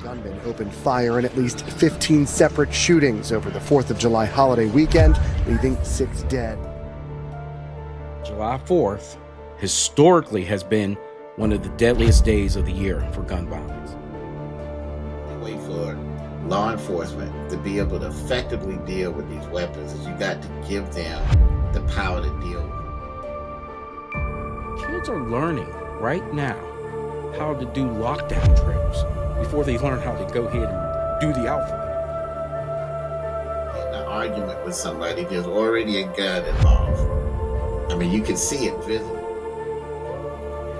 Gunmen opened fire in at least 15 separate shootings over the 4th of July holiday weekend, leaving 6 dead. July 4th historically has been one of the deadliest days of the year for gun violence. Wait for law enforcement to be able to effectively deal with these weapons is you got to give them the power to deal with. Kids are learning right now how to do lockdown drills before they learn how to go ahead and do the alphabet. In an argument with somebody, there's already a gun involved. I mean, you can see it visibly.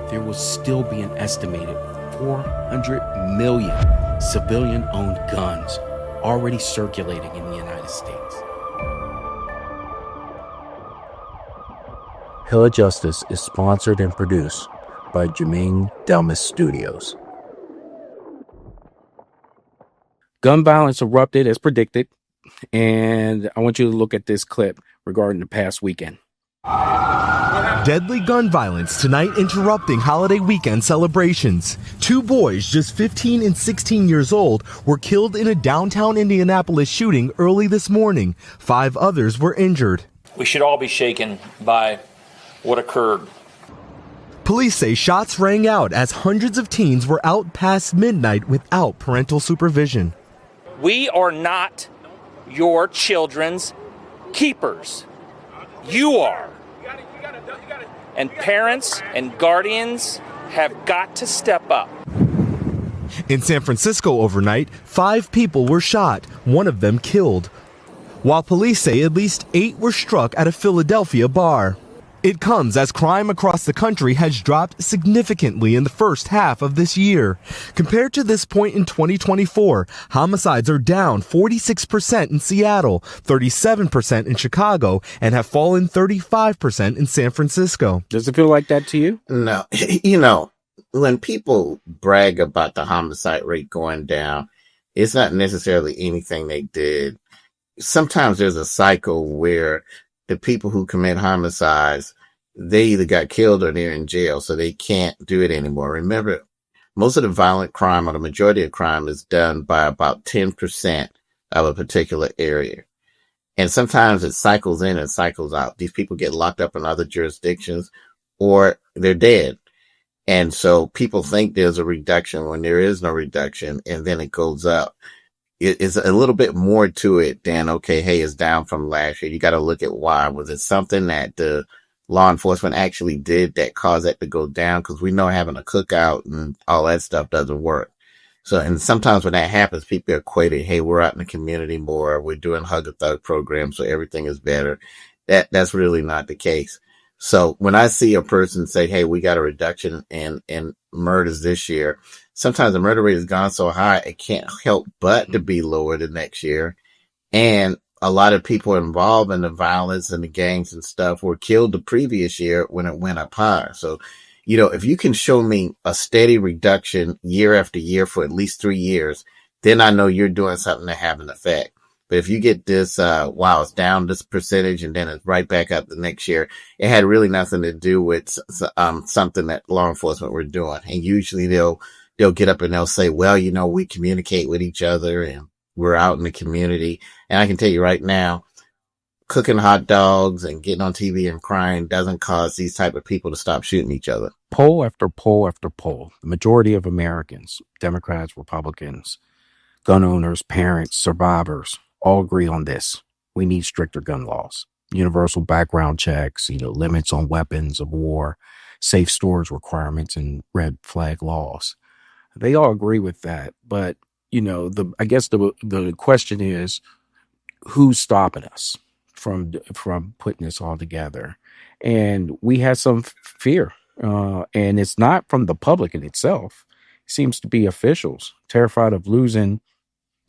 There will still be an estimated 400 million civilian-owned guns already circulating in the United States. Hill of Justice is sponsored and produced by Jermaine Delmas Studios. Gun violence erupted as predicted, and I want you to look at this clip regarding the past weekend. Deadly gun violence tonight interrupting holiday weekend celebrations. 2 boys, just 15 and 16 years old, were killed in a downtown Indianapolis shooting early this morning. 5 others were injured. We should all be shaken by what occurred. Police say shots rang out as hundreds of teens were out past midnight without parental supervision. We are not your children's keepers. You are. And parents and guardians have got to step up. In San Francisco overnight, 5 people were shot, one of them killed, while police say at least 8 were struck at a Philadelphia bar. It comes as crime across the country has dropped significantly in the first half of this year. Compared to this point in 2024, homicides are down 46% in Seattle, 37% in Chicago, and have fallen 35% in San Francisco. Does it feel like that to you? No. You know, when people brag about the homicide rate going down, it's not necessarily anything they did. Sometimes there's a cycle where the people who commit homicides, they either got killed or they're in jail, so they can't do it anymore. Remember, most of the violent crime or the majority of crime is done by about 10% of a particular area. And sometimes it cycles in and cycles out. These people get locked up in other jurisdictions or they're dead. And so people think there's a reduction when there is no reduction, and then it goes up. It's a little bit more to it than, okay, hey, it's down from last year. You got to look at why. Was it something that the law enforcement actually did that caused that to go down? Because we know having a cookout and all that stuff doesn't work. So, and sometimes when that happens, people equate it, hey, we're out in the community more. We're doing Hug a Thug programs, so everything is better. That's really not the case. So when I see a person say, hey, we got a reduction in murders this year, sometimes the murder rate has gone so high, it can't help but to be lower the next year. And a lot of people involved in the violence and the gangs and stuff were killed the previous year when it went up higher. So, you know, if you can show me a steady reduction year after year for at least 3 years, then I know you're doing something to have an effect. But if you get this, wow, it's down this percentage and then it's right back up the next year, it had really nothing to do with something that law enforcement were doing. And usually they'll get up and they'll say, well, you know, we communicate with each other and we're out in the community. And I can tell you right now, cooking hot dogs and getting on TV and crying doesn't cause these type of people to stop shooting each other. Poll after poll after poll, the majority of Americans, Democrats, Republicans, gun owners, parents, survivors, all agree on this. We need stricter gun laws, universal background checks, limits on weapons of war, safe storage requirements, and red flag laws. They all agree with that. But, I guess the question is, who's stopping us from putting this all together? And we had some fear, and it's not from the public in itself. It seems to be officials terrified of losing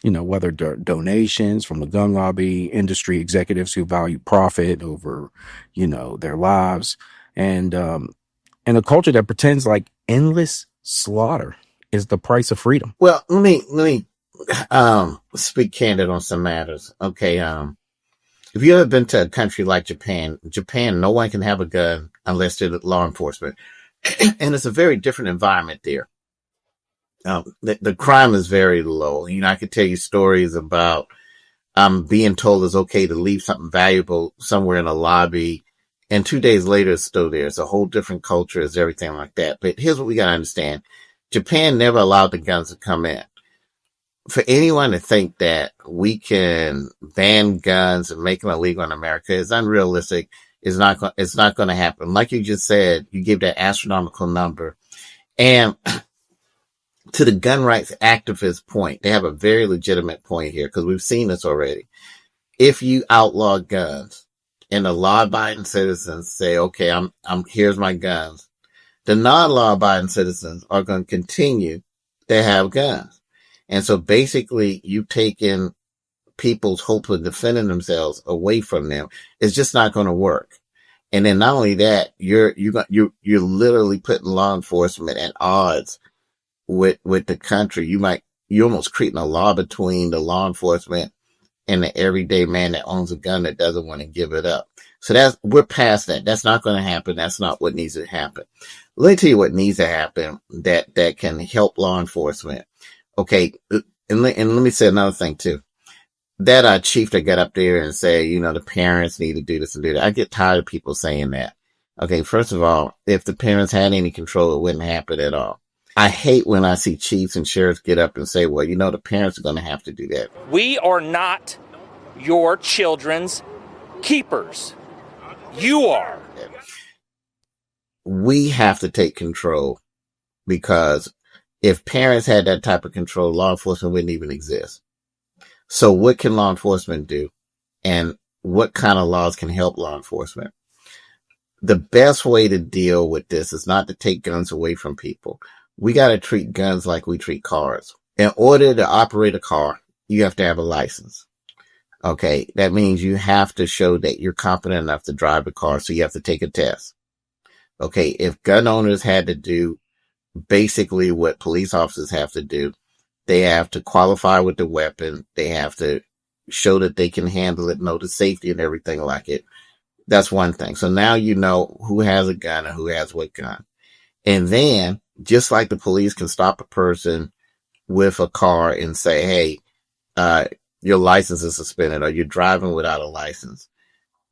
whether donations from the gun lobby, industry executives who value profit over, their lives, and a culture that pretends like endless slaughter is the price of freedom. Well, let me speak candid on some matters. Okay. If you ever been to a country like Japan, no one can have a gun unless they're law enforcement. And it's a very different environment there. The crime is very low. I could tell you stories about being told it's okay to leave something valuable somewhere in a lobby, and 2 days later it's still there. It's a whole different culture, it's everything like that. But here's what we gotta understand. Japan never allowed the guns to come in. For anyone to think that we can ban guns and make them illegal in America is unrealistic. It's not going to happen. Like you just said, you gave that astronomical number. And to the gun rights activist point, they have a very legitimate point here because we've seen this already. If you outlaw guns and the law-abiding citizens say, okay, here's my guns, the non-law-abiding citizens are going to continue to have guns. And so basically you've taken people's hope of defending themselves away from them. It's just not going to work. And then not only that, you're literally putting law enforcement at odds with the country. You're almost creating a law between the law enforcement and the everyday man that owns a gun that doesn't want to give it up. So we're past that. That's not going to happen. That's not what needs to happen. Let me tell you what needs to happen that can help law enforcement. Okay. And let me say another thing too. That chief that got up there and say, the parents need to do this and do that. I get tired of people saying that. Okay. First of all, if the parents had any control, it wouldn't happen at all. I hate when I see chiefs and sheriffs get up and say, well, the parents are going to have to do that. We are not your children's keepers. You are. We have to take control, because if parents had that type of control, law enforcement wouldn't even exist. So what can law enforcement do? And what kind of laws can help law enforcement? The best way to deal with this is not to take guns away from people. We got to treat guns like we treat cars. In order to operate a car, you have to have a license. Okay. That means you have to show that you're competent enough to drive a car. So you have to take a test. Okay. If gun owners had to do basically what police officers have to do, they have to qualify with the weapon. They have to show that they can handle it, know the safety and everything like it. That's one thing. So now you know who has a gun and who has what gun. And then, just like the police can stop a person with a car and say, hey, your license is suspended, or you're driving without a license.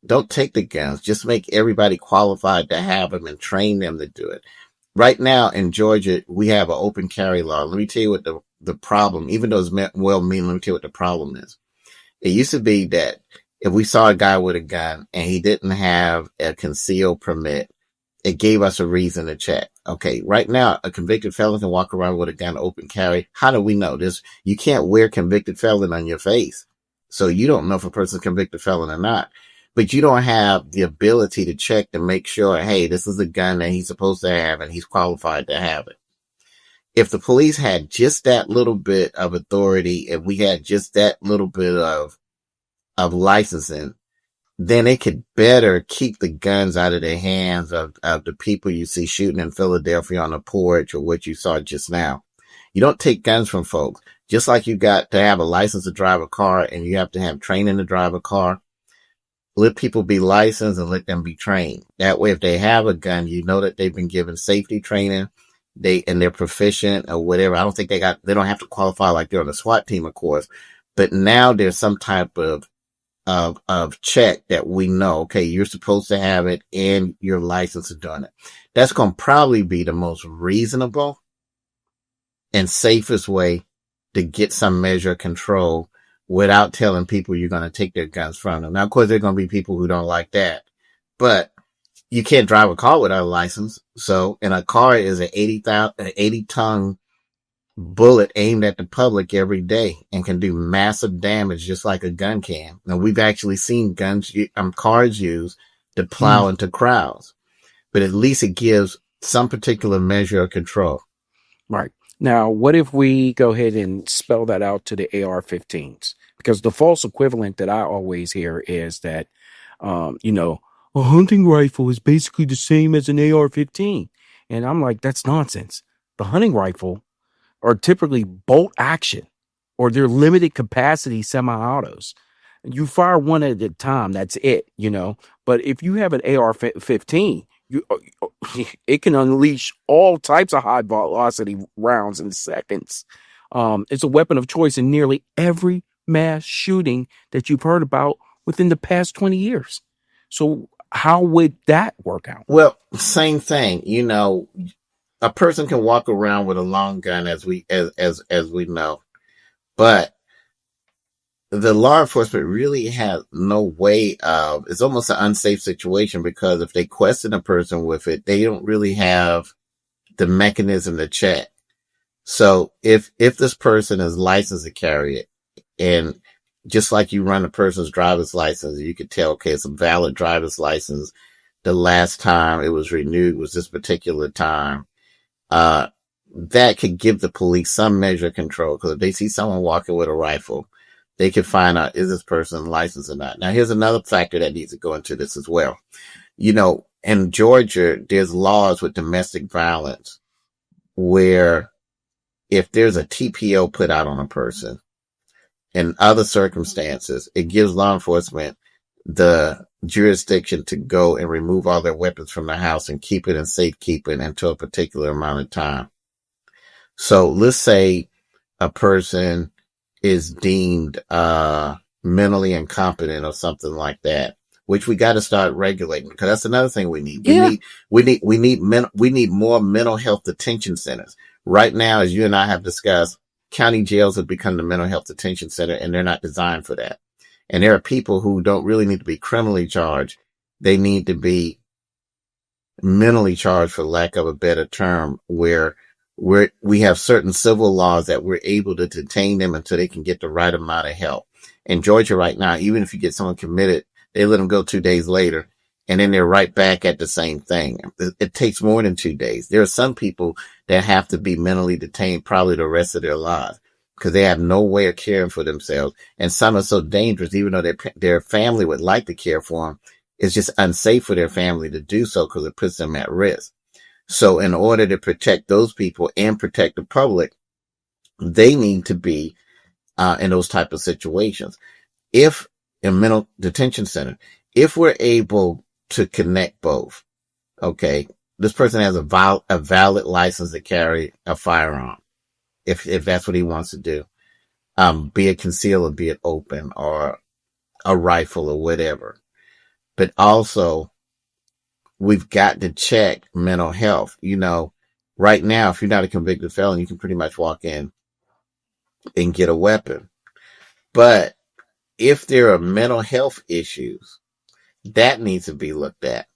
Don't take the guns. Just make everybody qualified to have them and train them to do it. Right now in Georgia, we have an open carry law. Let me tell you what the problem, even though it's well-meaning, let me tell you what the problem is. It used to be that if we saw a guy with a gun and he didn't have a concealed permit, it gave us a reason to check. Okay, right now, a convicted felon can walk around with a gun open carry. How do we know this? You can't wear convicted felon on your face. So you don't know if a person's convicted felon or not. But you don't have the ability to check to make sure, hey, this is a gun that he's supposed to have and he's qualified to have it. If the police had just that little bit of authority, if we had just that little bit of licensing, then they could better keep the guns out of the hands of the people you see shooting in Philadelphia on the porch, or what you saw just now. You don't take guns from folks. Just like you got to have a license to drive a car and you have to have training to drive a car. Let people be licensed and let them be trained. That way, if they have a gun, you know that they've been given safety training, they're proficient or whatever. I don't think they don't have to qualify like they're on the SWAT team, of course, but now there's some type of check that we know, okay, you're supposed to have it and your license is doing it. That's going to probably be the most reasonable and safest way to get some measure of control without telling people you're going to take their guns from them. Now, of course, there are going to be people who don't like that, but you can't drive a car without a license. So, and a car is an 80-ton bullet aimed at the public every day and can do massive damage just like a gun can. Now, we've actually seen cars used to plow into crowds, but at least it gives some particular measure of control. Right. Now, what if we go ahead and spell that out to the AR-15s? Because the false equivalent that I always hear is that, a hunting rifle is basically the same as an AR-15. And I'm like, that's nonsense. The hunting rifle are typically bolt action, or they're limited capacity semi-autos. You fire one at a time, that's it, But if you have an AR-15, You, it can unleash all types of high velocity rounds in seconds. It's a weapon of choice in nearly every mass shooting that you've heard about within the past 20 years. So how would that work out? Well, same thing. A person can walk around with a long gun as we know, but the law enforcement really has no way of, it's almost an unsafe situation, because if they question a person with it, they don't really have the mechanism to check. So if this person is licensed to carry it, and just like you run a person's driver's license, you could tell, okay, it's a valid driver's license. The last time it was renewed was this particular time. That could give the police some measure of control, because if they see someone walking with a rifle, they can find out, is this person licensed or not? Now, here's another factor that needs to go into this as well. In Georgia, there's laws with domestic violence where if there's a TPO put out on a person in other circumstances, it gives law enforcement the jurisdiction to go and remove all their weapons from the house and keep it in safekeeping until a particular amount of time. So let's say a person is deemed mentally incompetent or something like that, which we got to start regulating, because that's another thing we need. We need more mental health detention centers. Right now, as you and I have discussed, county jails have become the mental health detention center, and they're not designed for that. And there are people who don't really need to be criminally charged. They need to be mentally charged, for lack of a better term, where we have certain civil laws that we're able to detain them until they can get the right amount of help. In Georgia right now, even if you get someone committed, they let them go 2 days later, and then they're right back at the same thing. It takes more than 2 days. There are some people that have to be mentally detained probably the rest of their lives, because they have no way of caring for themselves. And some are so dangerous, even though their family would like to care for them, it's just unsafe for their family to do so, because it puts them at risk. So in order to protect those people and protect the public, they need to be in those type of situations. If in mental detention center, if we're able to connect both, okay, this person has a valid license to carry a firearm, if that's what he wants to do, be it concealed or be it open, or a rifle or whatever. But also, we've got to check mental health. Right now, if you're not a convicted felon, you can pretty much walk in and get a weapon. But if there are mental health issues, that needs to be looked at,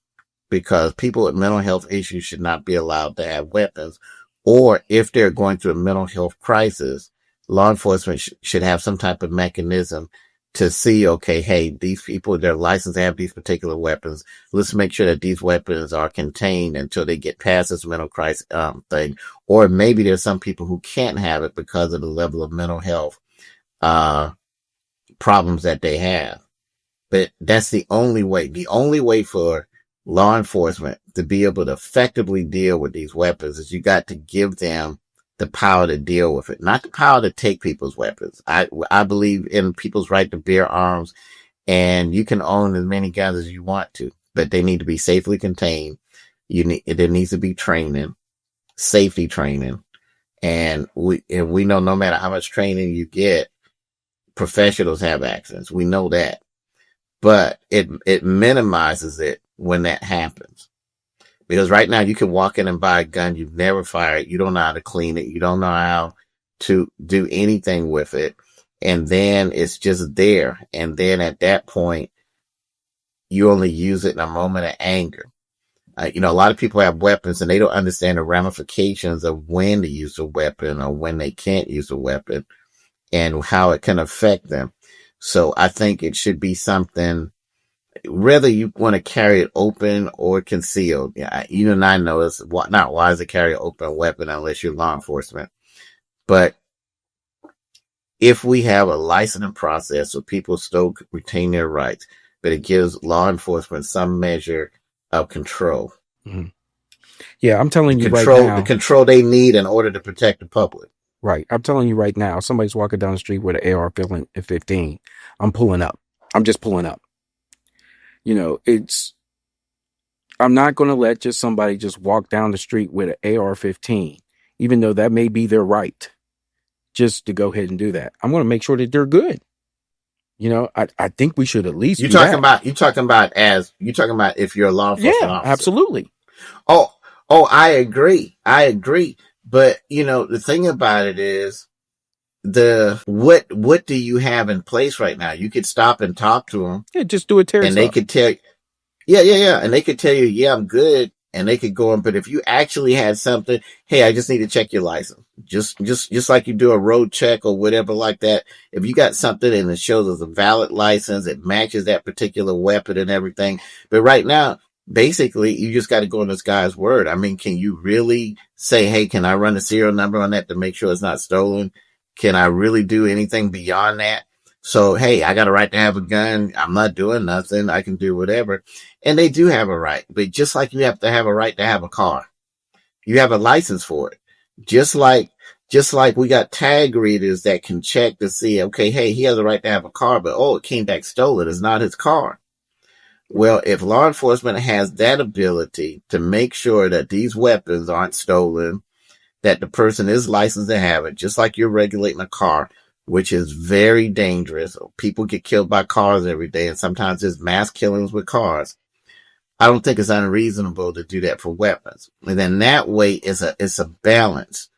because people with mental health issues should not be allowed to have weapons. Or if they're going through a mental health crisis, law enforcement should have some type of mechanism to see, okay, hey, these people, they're licensed to have these particular weapons. Let's make sure that these weapons are contained until they get past this mental crisis thing. Or maybe there's some people who can't have it because of the level of mental health problems that they have. But that's the only way. The only way for law enforcement to be able to effectively deal with these weapons is you got to give them the power to deal with it, not the power to take people's weapons. I believe in people's right to bear arms, and you can own as many guns as you want to, but they need to be safely contained. There needs to be training, safety training. And we know no matter how much training you get, professionals have accidents. We know that, but it minimizes it when that happens. Because right now you can walk in and buy a gun. You've never fired. You don't know how to clean it. You don't know how to do anything with it. And then it's just there. And then at that point, you only use it in a moment of anger. A lot of people have weapons and they don't understand the ramifications of when to use a weapon or when they can't use a weapon and how it can affect them. So I think it should be something, whether you want to carry it open or concealed. Yeah, you and I know it's not wise to carry an open weapon unless you're law enforcement. But if we have a licensing process so people still retain their rights, but it gives law enforcement some measure of control. Mm-hmm. Yeah, I'm telling you right now. The control they need in order to protect the public. Right. I'm telling you right now, somebody's walking down the street with an AR-15. I'm pulling up. I'm just pulling up. I'm not going to let just somebody just walk down the street with an AR-15, even though that may be their right, just to go ahead and do that. I'm going to make sure that they're good. I think we should at least. You're talking about if you're a law enforcement officer. Absolutely. Oh, I agree. But the thing about it is what do you have in place right now? You could stop and talk to them. Yeah, just do a Terry and they could tell. Yeah. And they could tell you, yeah, I'm good. And they could go on. But if you actually had something, hey, I just need to check your license. Just like you do a road check or whatever like that. If you got something and it shows us a valid license, it matches that particular weapon and everything. But right now, basically, you just got to go on this guy's word. I mean, can you really say, hey, can I run a serial number on that to make sure it's not stolen? Can I really do anything beyond that? So, hey, I got a right to have a gun. I'm not doing nothing. I can do whatever. And they do have a right. But just like you have to have a right to have a car, you have a license for it. Just like we got tag readers that can check to see, okay, hey, he has a right to have a car, but it came back stolen. It's not his car. Well, if law enforcement has that ability to make sure that these weapons aren't stolen, that the person is licensed to have it, just like you're regulating a car, which is very dangerous. People get killed by cars every day, and sometimes there's mass killings with cars. I don't think it's unreasonable to do that for weapons. And then that way it's a balance.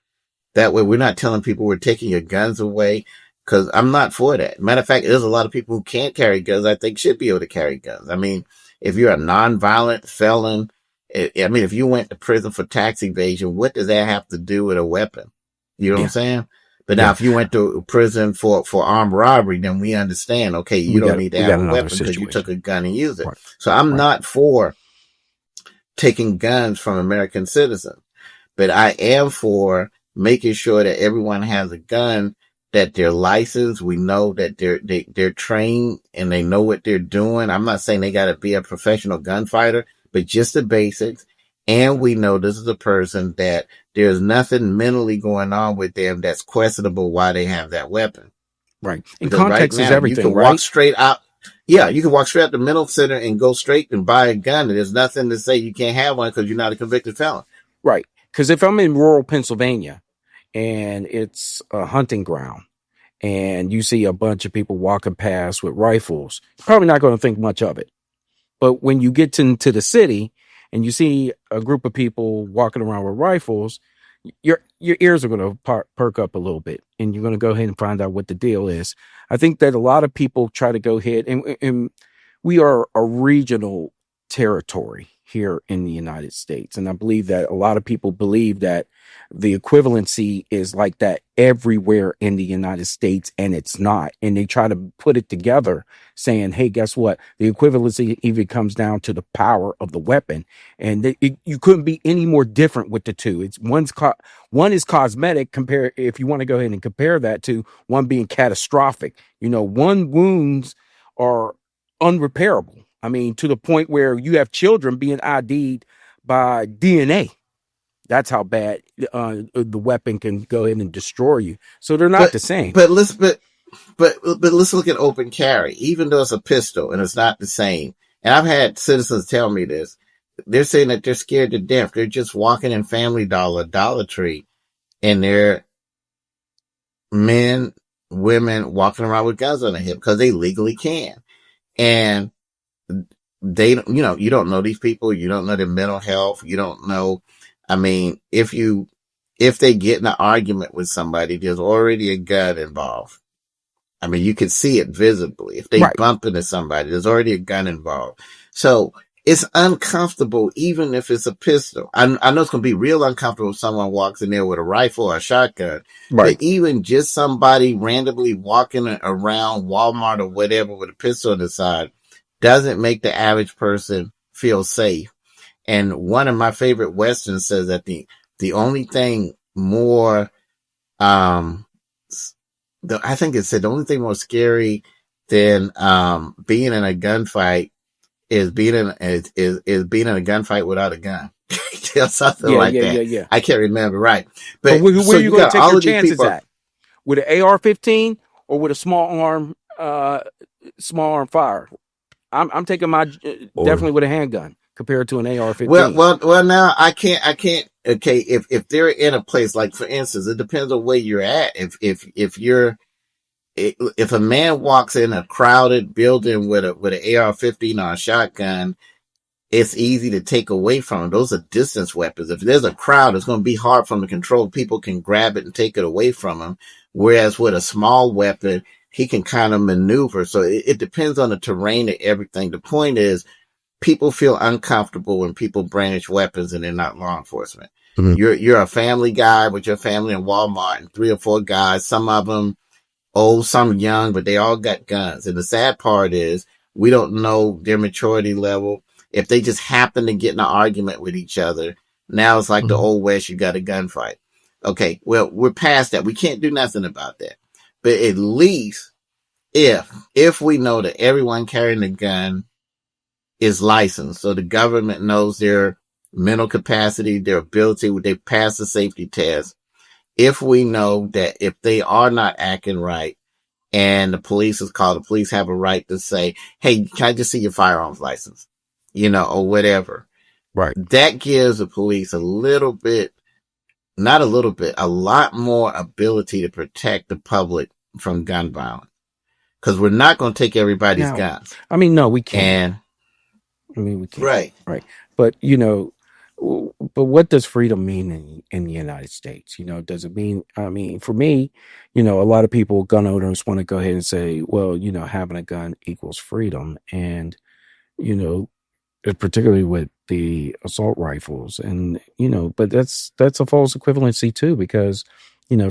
That way we're not telling people we're taking your guns away, because I'm not for that. Matter of fact, there's a lot of people who can't carry guns I think should be able to carry guns. I mean, if you're a nonviolent felon, if you went to prison for tax evasion, what does that have to do with a weapon? You know what I'm saying? But now if you went to prison for armed robbery, then we understand, okay, you don't need to have a weapon because you took a gun and used it. Right. So I'm not for taking guns from American citizens, but I am for making sure that everyone has a gun, that they're licensed. We know that they're trained and they know what they're doing. I'm not saying they got to be a professional gunfighter, but just the basics. And we know this is a person that there's nothing mentally going on with them that's questionable why they have that weapon. Right. And context is everything, you can walk straight out. Yeah, you can walk straight out the mental center and go straight and buy a gun. And there's nothing to say you can't have one because you're not a convicted felon. Right. Because if I'm in rural Pennsylvania and it's a hunting ground and you see a bunch of people walking past with rifles, you're probably not going to think much of it. But when you get into the city and you see a group of people walking around with rifles, your ears are going to perk up a little bit, and you're going to go ahead and find out what the deal is. I think that a lot of people try to go ahead, and we are a regional territory here in the United States. And I believe that a lot of people believe that the equivalency is like that everywhere in the United States, and it's not. And they try to put it together saying, hey, guess what? The equivalency even comes down to the power of the weapon. And you couldn't be any more different with the two. It's one is cosmetic compared, if you want to go ahead and compare that to one being catastrophic. One wounds are unrepairable. I mean, to the point where you have children being ID'd by DNA. That's how bad the weapon can go in and destroy you. So they're not the same. But let's look at open carry. Even though it's a pistol and it's not the same. And I've had citizens tell me this. They're saying that they're scared to death. They're just walking in Family Dollar, Dollar Tree, and they're men, women walking around with guns on their hip because they legally can. And they, you don't know these people. You don't know their mental health. You don't know. I mean, if they get in an argument with somebody, there's already a gun involved. I mean, you can see it visibly. If they bump into somebody, there's already a gun involved. So it's uncomfortable, even if it's a pistol. I know it's going to be real uncomfortable if someone walks in there with a rifle or a shotgun. Right. But even just somebody randomly walking around Walmart or whatever with a pistol on the side doesn't make the average person feel safe. And one of my favorite Westerns says that the only thing more, I think it said the only thing more scary than, being in a gunfight is being in a gunfight without a gun. Something like that. Yeah. I can't remember. Right. But where are you going to take your chances at? With an AR-15 or with a small arm fire? I'm taking my definitely with a handgun. compared to an AR-15. Well. Now I can't. Okay, if they're in a place like, for instance, it depends on where you're at. If a man walks in a crowded building with an AR-15 or a shotgun, it's easy to take away from him. Those are distance weapons. If there's a crowd, it's going to be hard for him to control. People can grab it and take it away from him. Whereas with a small weapon, he can kind of maneuver. So it depends on the terrain and everything. The point is, people feel uncomfortable when people brandish weapons and they're not law enforcement. Mhm. You're a family guy with your family in Walmart, and 3 or 4 guys, some of them old, some young, but they all got guns. And the sad part is, we don't know their maturity level. If they just happen to get in an argument with each other, now it's like the old West, you got a gunfight. Okay, well, we're past that. We can't do nothing about that. But at least if we know that everyone carrying a gun is licensed, so the government knows their mental capacity, their ability, they pass the safety test. If we know that if they are not acting right and the police is called, the police have a right to say, hey, can I just see your firearms license? Or whatever. Right. That gives the police a lot more ability to protect the public from gun violence. Because we're not going to take everybody's guns. I mean, no, we can't. We can't. Right. Right. But, but what does freedom mean in the United States? Does it mean, for me, a lot of people, gun owners, want to go ahead and say, well, having a gun equals freedom. And, particularly with the assault rifles, and but that's a false equivalency too, because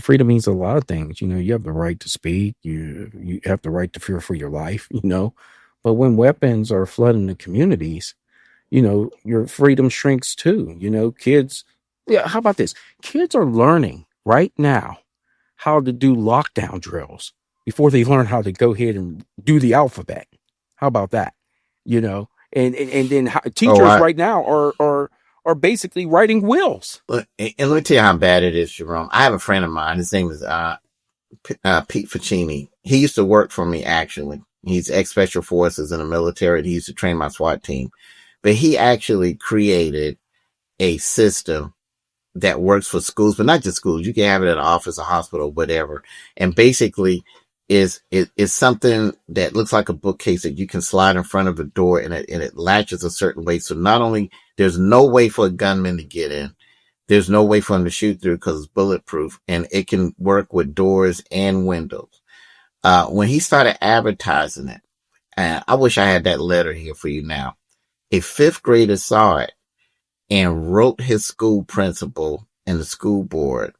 freedom means a lot of things. You have the right to speak, you have the right to fear for your life, but when weapons are flooding the communities, your freedom shrinks too. Kids, how about this? Kids are learning right now how to do lockdown drills before they learn how to go ahead and do the alphabet. How about that? And then teachers right now are basically writing wills. And let me tell you how bad it is, Jerome. I have a friend of mine. His name is Pete Ficini. He used to work for me, actually. He's ex-special forces in the military. He used to train my SWAT team. But he actually created a system that works for schools, but not just schools. You can have it at an office, a hospital, whatever. And basically, is something that looks like a bookcase that you can slide in front of a door, and it latches a certain way. So not only there's no way for a gunman to get in, there's no way for him to shoot through because it's bulletproof, and it can work with doors and windows. When he started advertising it, I wish I had that letter here for you now. A 5th grader saw it and wrote his school principal and the school board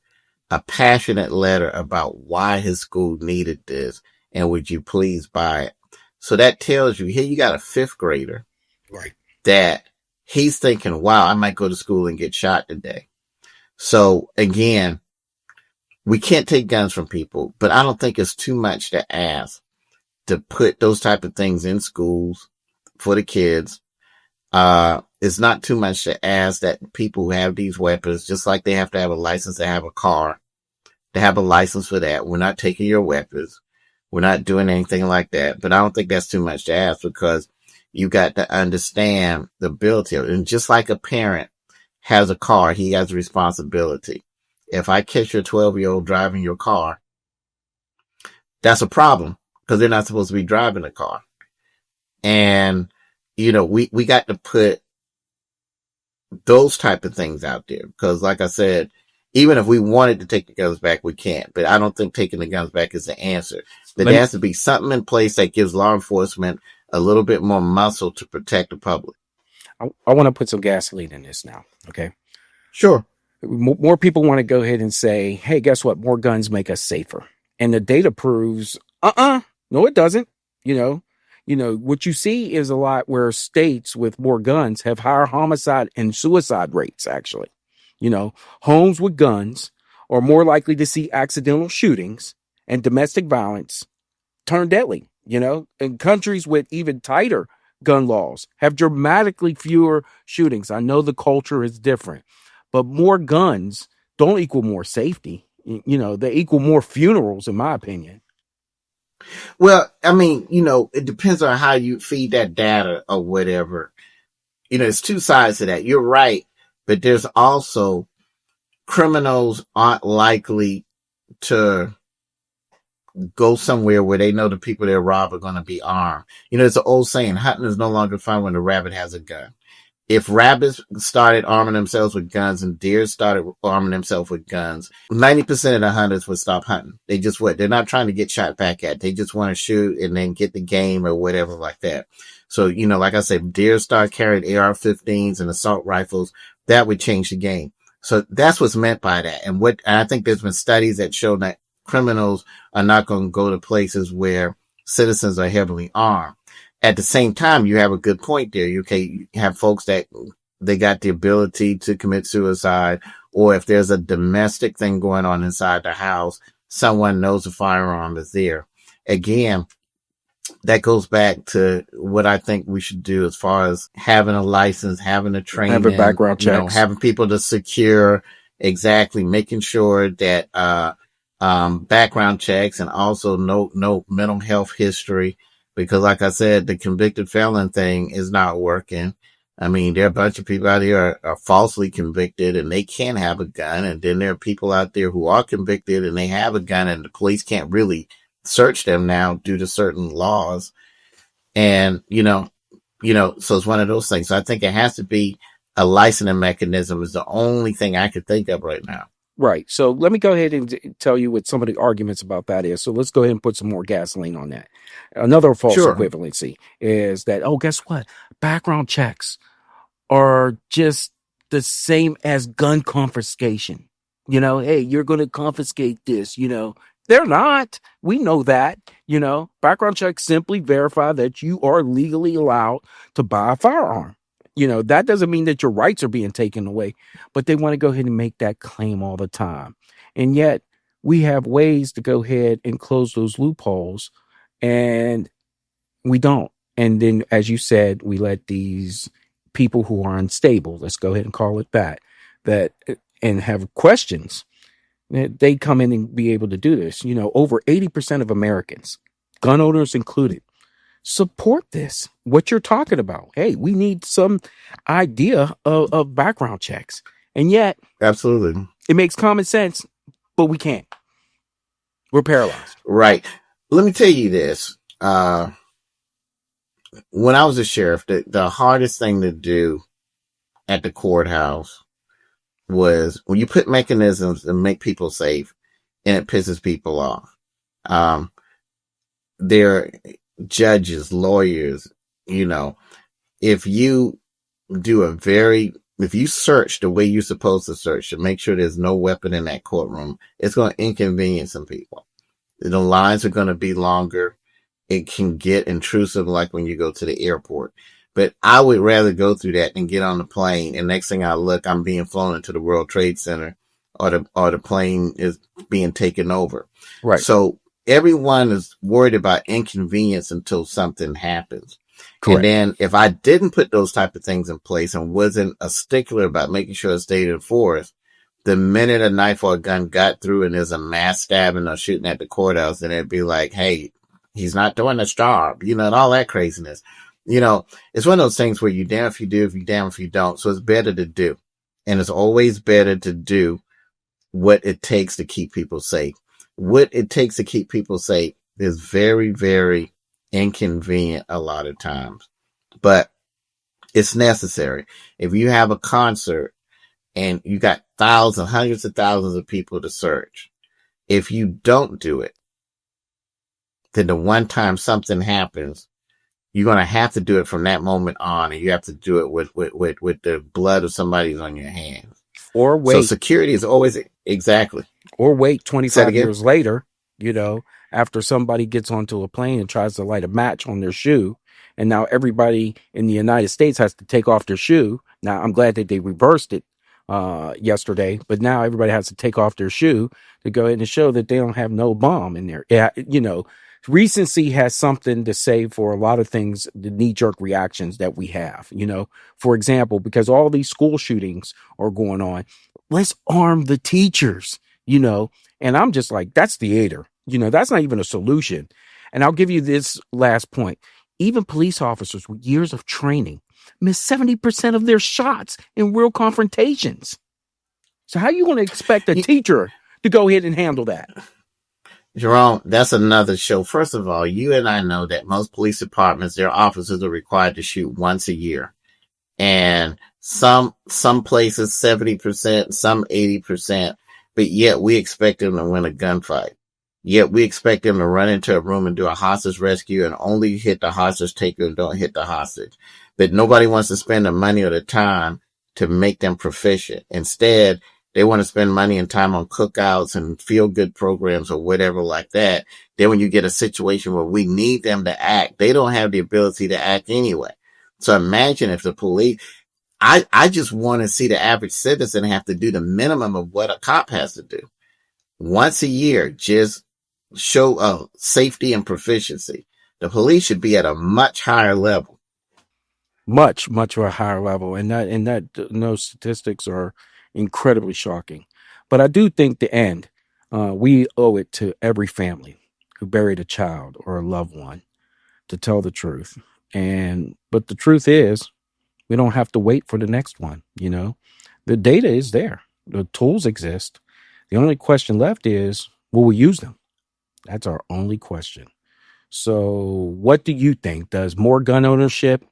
a passionate letter about why his school needed this, and would you please buy it? So that tells you, here you got a 5th grader, right, that he's thinking, wow, I might go to school and get shot today. So again, we can't take guns from people, but I don't think it's too much to ask to put those type of things in schools for the kids. It's not too much to ask that people who have these weapons, just like they have to have a license to have a car, to have a license for that. We're not taking your weapons. We're not doing anything like that. But I don't think that's too much to ask, because you got to understand the ability of it. And just like a parent has a car, he has a responsibility. If I catch your 12-year-old driving your car, that's a problem, because they're not supposed to be driving a car. And, we got to put those type of things out there, because like I said, even if we wanted to take the guns back, we can't. But I don't think taking the guns back is the answer. But there has to be something in place that gives law enforcement a little bit more muscle to protect the public. I want to put some gasoline in this now. Okay. Sure. More people want to go ahead and say, hey, guess what? More guns make us safer. And the data proves, no, it doesn't. What you see is a lot where states with more guns have higher homicide and suicide rates, actually. Homes with guns are more likely to see accidental shootings and domestic violence turn deadly. And countries with even tighter gun laws have dramatically fewer shootings. I know the culture is different, but more guns don't equal more safety. They equal more funerals, in my opinion. Well, it depends on how you feed that data or whatever. there's two sides to that. You're right, but there's also criminals aren't likely to go somewhere where they know the people they rob are going to be armed. It's an old saying, hunting is no longer fun when the rabbit has a gun. If rabbits started arming themselves with guns and deer started arming themselves with guns, 90% of the hunters would stop hunting. They just would. They're not trying to get shot back at. They just want to shoot and then get the game or whatever like that. So, like I said, deer start carrying AR-15s and assault rifles. That would change the game. So that's what's meant by that. And I think there's been studies that show that criminals are not going to go to places where citizens are heavily armed. At the same time, you have a good point there. You have folks that they got the ability to commit suicide, or if there's a domestic thing going on inside the house, someone knows a firearm is there. Again, that goes back to what I think we should do as far as having a license, having a training, having background checks, having people to secure, exactly, making sure that background checks and also no mental health history. Because like I said, the convicted felon thing is not working. I mean, there are a bunch of people out here are falsely convicted and they can't have a gun. And then there are people out there who are convicted and they have a gun and the police can't really search them now due to certain laws. And, so it's one of those things. So I think it has to be a licensing mechanism is the only thing I could think of right now. Right. So let me go ahead and tell you what some of the arguments about that is. So let's go ahead and put some more gasoline on that. Another false equivalency is that, guess what? Background checks are just the same as gun confiscation. Hey, you're going to confiscate this, They're not. We know that, Background checks simply verify that you are legally allowed to buy a firearm. That doesn't mean that your rights are being taken away, but they want to go ahead and make that claim all the time. And yet we have ways to go ahead and close those loopholes, and we don't. And then, as you said, we let these people who are unstable, let's go ahead and call it that and have questions, they come in and be able to do this. Over 80% of Americans, gun owners included, support this, what you're talking about. Hey, we need some idea of background checks. And yet, absolutely, it makes common sense, but we can't. We're paralyzed. Right. Let me tell you this. When I was a sheriff, the hardest thing to do at the courthouse was when you put mechanisms to make people safe and it pisses people off. They're judges, lawyers, if you if you search the way you're supposed to search to make sure there's no weapon in that courtroom, it's going to inconvenience some people. The lines are going to be longer. It can get intrusive, like when you go to the airport. But I would rather go through that than get on the plane. And next thing I look, I'm being flown into the World Trade Center, or the plane is being taken over. Right. So everyone is worried about inconvenience until something happens. Correct. And then if I didn't put those type of things in place and wasn't a stickler about making sure it stayed enforced, the minute a knife or a gun got through and there's a mass stabbing or shooting at the courthouse, then it'd be like, hey, he's not doing his job, and all that craziness. It's one of those things where you damn if you do, if you damn if you don't. So it's better to do. And it's always better to do what it takes to keep people safe. What it takes to keep people safe is very, very inconvenient a lot of times, but it's necessary. If you have a concert and you got thousands, hundreds of thousands of people to search, if you don't do it, then the one time something happens, you're going to have to do it from that moment on, and you have to do it with the blood of somebody who's on your hands. Or wait. So security is always exactly. Or wait 25 years later, after somebody gets onto a plane and tries to light a match on their shoe, and now everybody in the United States has to take off their shoe. Now, I'm glad that they reversed it yesterday, but now everybody has to take off their shoe to go ahead and show that they don't have no bomb in there. Yeah, recency has something to say for a lot of things, the knee-jerk reactions that we have. For example, because all these school shootings are going on, let's arm the teachers, and I'm just like, that's theater. That's not even a solution. And I'll give you this last point. Even police officers with years of training miss 70% of their shots in real confrontations. So how are you going to expect a teacher to go ahead and handle that? Jerome, that's another show. First of all, you and I know that most police departments, their officers are required to shoot once a year. And some places 70%, some 80%, but yet we expect them to win a gunfight. Yet we expect them to run into a room and do a hostage rescue and only hit the hostage taker and don't hit the hostage. But nobody wants to spend the money or the time to make them proficient. Instead, they want to spend money and time on cookouts and feel-good programs or whatever like that. Then when you get a situation where we need them to act, they don't have the ability to act anyway. So imagine if the police, I just want to see the average citizen have to do the minimum of what a cop has to do. Once a year, just show safety and proficiency. The police should be at a much higher level. Much a higher level. And those statistics are incredibly shocking. But I do think we owe it to every family who buried a child or a loved one to tell the truth. But the truth is, we don't have to wait for the next one. The data is there. The tools exist. The only question left is, will we use them? That's our only question. So what do you think? Does more gun ownership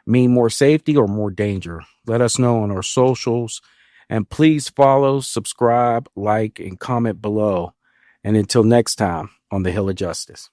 mean more safety or more danger? Let us know on our socials. And please follow, subscribe, like, and comment below. And until next time on the Hill of Justice.